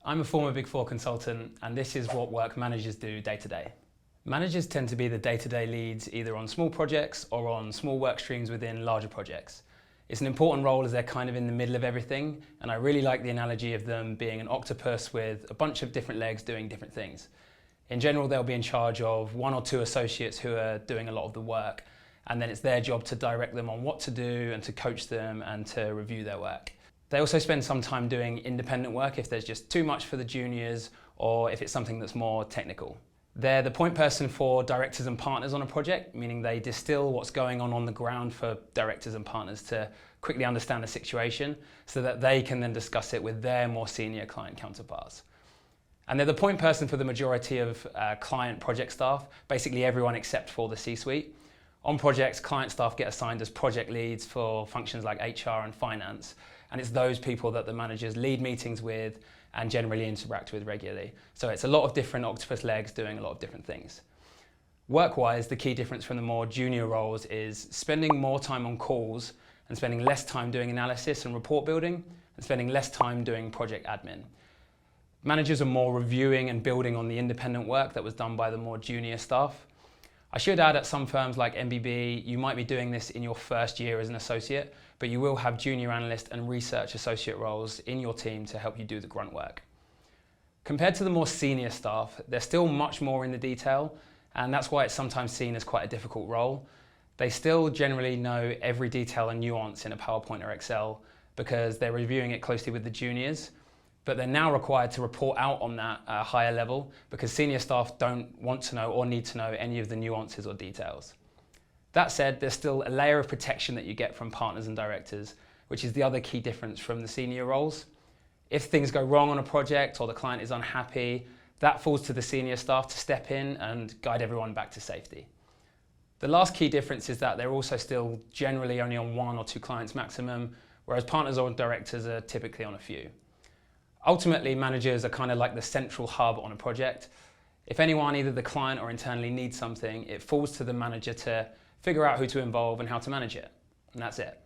I'm a former Big Four consultant, and this is what work managers do day to day. Managers tend to be the day-to-day leads either on small projects or on small work streams within larger projects. It's an important role as they're kind of in the middle of everything, and I really like the analogy of them being an octopus with a bunch of different legs doing different things. In general, they'll be in charge of one or two associates who are doing a lot of the work, and then it's their job to direct them on what to do and to coach them and to review their work. They also spend some time doing independent work if there's just too much for the juniors or if it's something that's more technical. They're the point person for directors and partners on a project, meaning they distill what's going on the ground for directors and partners to quickly understand the situation so that they can then discuss it with their more senior client counterparts. And they're the point person for the majority of client project staff, basically everyone except for the C-suite. On projects, client staff get assigned as project leads for functions like HR and finance, and it's those people that the managers lead meetings with and generally interact with regularly. So it's a lot of different octopus legs doing a lot of different things. Work-wise, the key difference from the more junior roles is spending more time on calls and spending less time doing analysis and report building and spending less time doing project admin. Managers are more reviewing and building on the independent work that was done by the more junior staff. I should add, at some firms like MBB, you might be doing this in your first year as an associate, but you will have junior analyst and research associate roles in your team to help you do the grunt work. Compared to the more senior staff, they're still much more in the detail, and that's why it's sometimes seen as quite a difficult role. They still generally know every detail and nuance in a PowerPoint or Excel because they're reviewing it closely with the juniors, but they're now required to report out on that at a higher level because senior staff don't want to know or need to know any of the nuances or details. That said, there's still a layer of protection that you get from partners and directors, which is the other key difference from the senior roles. If things go wrong on a project or the client is unhappy, that falls to the senior staff to step in and guide everyone back to safety. The last key difference is that they're also still generally only on one or two clients maximum, whereas partners or directors are typically on a few. Ultimately, managers are kind of like the central hub on a project. If anyone, either the client or internally, needs something, it falls to the manager to figure out who to involve and how to manage it. And that's it.